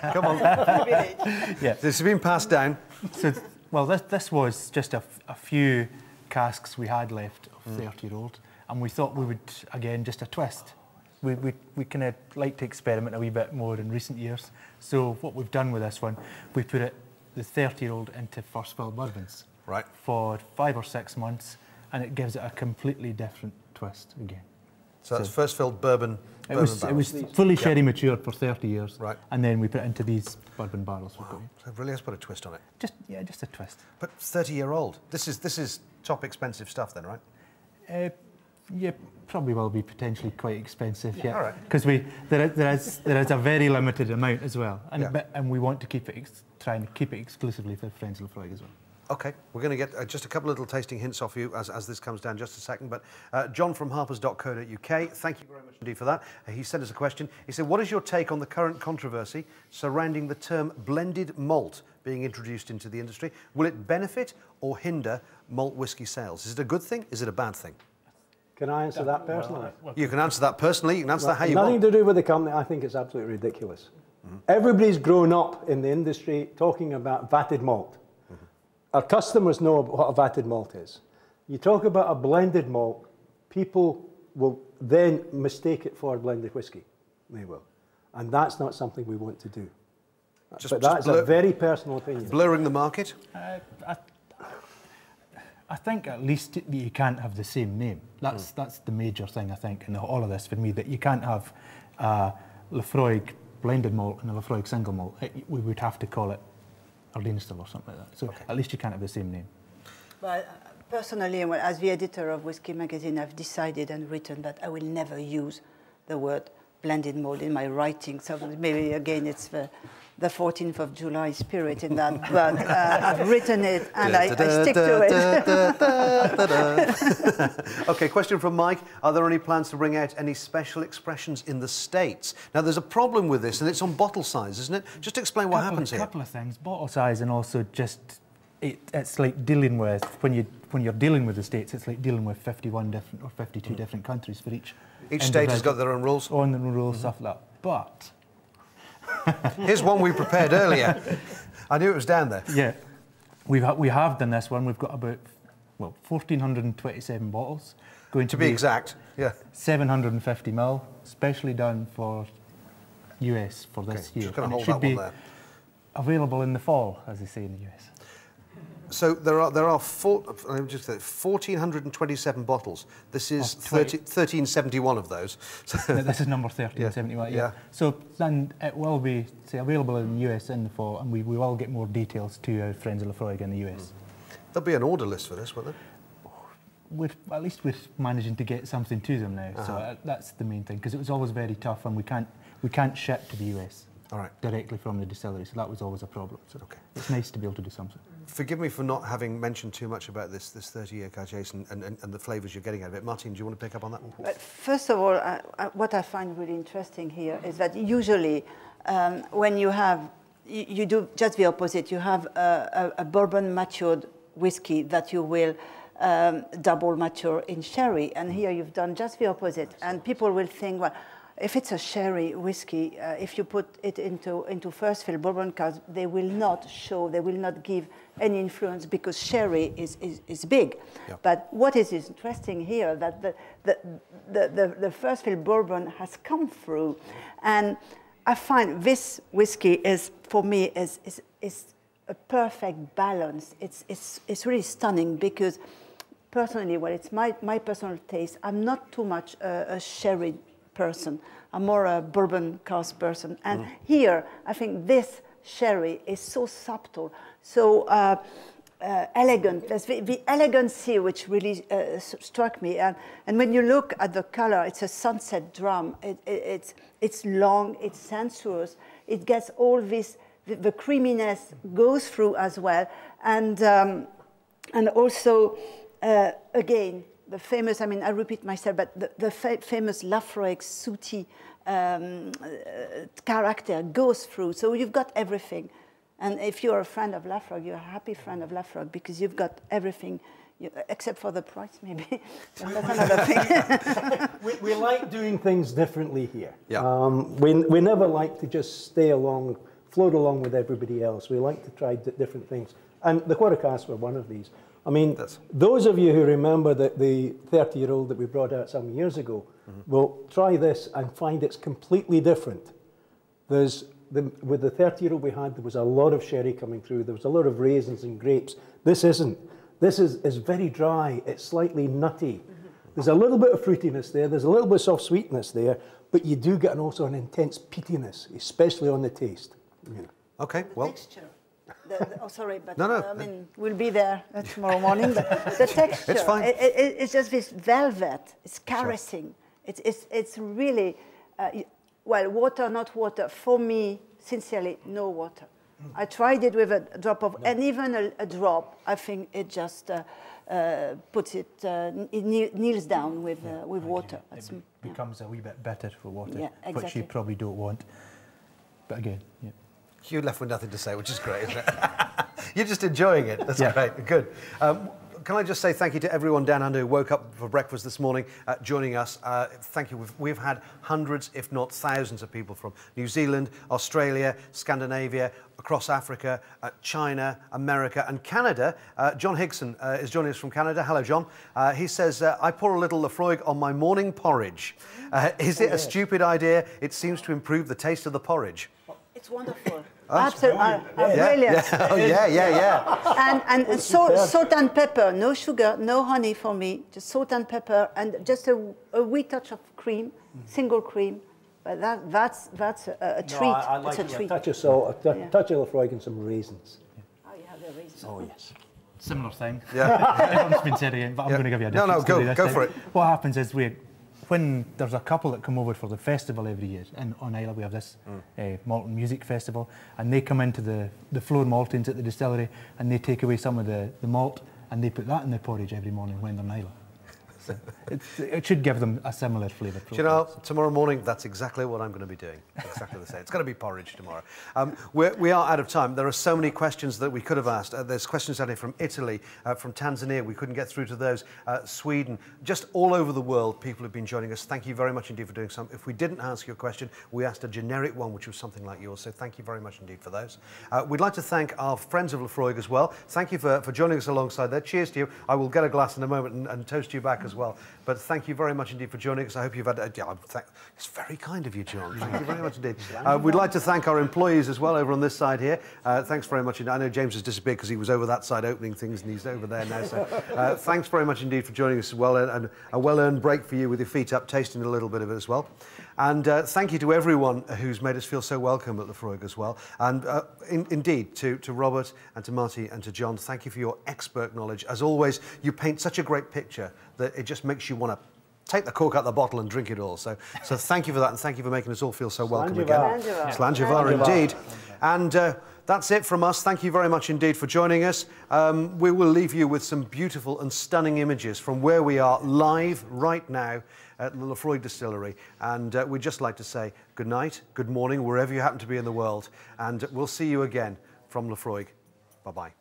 Come on. Yeah. This has been passed down. So, well, this was just a few casks we had left of 30-year-old, and we thought we would, again, just a twist. We kind of like to experiment a wee bit more in recent years. So what we've done with this one, we put the 30-year-old into first fill bourbons. Right. For 5 or 6 months, and it gives it a completely different twist again. So that's first filled bourbon. It was fully sherry matured for 30 years. Right. And then we put it into these bourbon barrels. Wow. So it really has put a twist on it. Just a twist. But 30-year-old. This is top expensive stuff then, right? Yeah, probably will be potentially quite expensive. Yeah. All right. Because there is a very limited amount as well, and we want to keep it try and keep it exclusively for friends of Laphroaig as well. OK, we're going to get just a couple of little tasting hints off you as this comes down just a second. But John from harpers.co.uk, thank you very much indeed for that. He sent us a question. He said, what is your take on the current controversy surrounding the term blended malt being introduced into the industry? Will it benefit or hinder malt whisky sales? Is it a good thing? Is it a bad thing? Can I answer that personally? You can answer that personally. You can answer that how you want. Nothing to do with the company. I think it's absolutely ridiculous. Everybody's grown up in the industry talking about vatted malt. Our customers know what a vatted malt is. You talk about a blended malt, people will then mistake it for blended whiskey. They will. And that's not something we want to do. But that's a very personal opinion. Blurring the market? I think at least you can't have the same name. That's the major thing, I think, in all of this for me, that you can't have Laphroaig blended malt and a Laphroaig single malt. We would have to call it Ardenstal or something like that. So at least you can't have the same name. Well, personally, as the editor of Whisky Magazine, I've decided and written that I will never use the word blended malt in my writing. So maybe, again, it's the 14th of July spirit in that, but I've written it and I stick to it. OK, question from Mike. Are there any plans to bring out any special expressions in the States? Now, there's a problem with this, and it's on bottle size, isn't it? Just explain what happens here. A couple of things. Bottle size, and also just, it's like dealing with, when you're dealing with the States, it's like dealing with 51 different or 52 different countries for each. Each state has got their own rules. Own rules, stuff like that. But here's one we prepared earlier. I knew it was down there. Yeah, we have done this one. We've got about 1,427 bottles. Going to be exact, yeah. 750 ml, specially done for US for this year. Just going to hold that one there. Available in the fall, as they say in the US. So there are 1,427 bottles. This is 1371 of those. This is number 1371. Yeah. So then it will be available in the US in the fall, and we will get more details to our friends of Laphroaig in the US. There'll be an order list for this, won't there? At least we're managing to get something to them now. So that's the main thing, because it was always very tough, and we can't ship to the US. Directly from the distillery, so that was always a problem. So it's nice to be able to do something. Forgive me for not having mentioned too much about this 30-year Cairdeas and the flavours you're getting out of it. Martine, do you want to pick up on that? First of all, what I find really interesting here is that usually when you do just the opposite. You have a bourbon matured whiskey that you will double mature in sherry, and here you've done just the opposite. And people will think, well, if it's a sherry whiskey, if you put it into first fill bourbon casks, they will not give any influence because sherry is big. Yep. But what is interesting here that the first fill bourbon has come through, and I find this whiskey for me is a perfect balance. It's really stunning because personally, well, it's my personal taste. I'm not too much a sherry person. I'm more a bourbon cask person. And here, I think this sherry is so subtle, so elegant. There's the elegance here which really struck me. And when you look at the color, it's a sunset drum. It's long, it's sensuous. It gets all this, the creaminess goes through as well. And also, again, the famous, I mean, I repeat myself, but the famous Laphroaig sooty character goes through. So you've got everything. And if you're a friend of Laphroaig, you're a happy friend of Laphroaig because you've got everything, except for the price, maybe. That's another thing. we like doing things differently here. Yeah. We never like to just stay along float along with everybody else. We like to try different things. And the quarter casks were one of these. I mean, those of you who remember the 30-year-old that we brought out some years ago will try this and find it's completely different. With the 30-year-old we had, there was a lot of sherry coming through. There was a lot of raisins and grapes. This isn't. This is very dry. It's slightly nutty. There's a little bit of fruitiness there. There's a little bit of soft sweetness there. But you do get also an intense peatiness, especially on the taste. You know. Okay, well. Texture. Oh, sorry, but no. I mean, we'll be there tomorrow morning. But the texture, it's fine. It's just this velvet. It's caressing. Sure. It's really, well, water, not water. For me, sincerely, no water. I tried it with a drop of, and even a drop, I think it just puts it, it kneels down with water. It becomes a wee bit bitter for water, yeah, exactly. which you probably don't want. But again, yeah. You're left with nothing to say, which is great, isn't it? You're just enjoying it. That's great. Good. Can I just say thank you to everyone down under who woke up for breakfast this morning joining us. Thank you. We've had hundreds, if not thousands, of people from New Zealand, Australia, Scandinavia, across Africa, China, America, and Canada. John Hickson is joining us from Canada. Hello, John. He says, I pour a little Laphroaig on my morning porridge. Is it a stupid idea? It seems to improve the taste of the porridge. It's wonderful. Absolutely. Brilliant. Yeah. Oh, yeah. And salt and pepper, no sugar, no honey for me, just salt and pepper and just a wee touch of cream, single cream. But that's a treat. I like it's a treat. A touch of salt, a touch of Laphroaig and some raisins. Oh, you have the raisins. Oh, yes. Similar thing. Yeah. Everyone's been said again, but I'm going to give you a different story this go time. for it. What happens is when there's a couple that come over for the festival every year, and on Islay we have this malt and music festival, and they come into the floor maltings at the distillery, and they take away some of the malt, and they put that in their porridge every morning when they're in Islay. So it should give them a similar flavour. Do you know, tomorrow morning, that's exactly what I'm going to be doing. Exactly the same. It's going to be porridge tomorrow. We are out of time. There are so many questions that we could have asked. There's questions out here from Italy, from Tanzania. We couldn't get through to those. Sweden. Just all over the world, people have been joining us. Thank you very much indeed for doing some. If we didn't ask your question, we asked a generic one, which was something like yours. So thank you very much indeed for those. We'd like to thank our friends of Laphroaig as well. Thank you for joining us alongside there. Cheers to you. I will get a glass in a moment and toast you back as well. But thank you very much indeed for joining us. I hope you've had... it's very kind of you, John. Thank you very much indeed. We'd like to thank our employees as well over on this side here. Thanks very much. I know James has disappeared because he was over that side opening things and he's over there now. So thanks very much indeed for joining us as well, and a well-earned break for you with your feet up, tasting a little bit of it as well. And thank you to everyone who's made us feel so welcome at Laphroaig as well. And indeed, to Robert and to Marty and to John, thank you for your expert knowledge. As always, you paint such a great picture that it just makes you want to take the cork out of the bottle and drink it all. So thank you for that, and thank you for making us all feel so welcome again. Slanjavar indeed. And that's it from us. Thank you very much indeed for joining us. We will leave you with some beautiful and stunning images from where we are live right now at the Laphroaig Distillery. And we'd just like to say good night, good morning, wherever you happen to be in the world. And we'll see you again from Laphroaig. Bye-bye.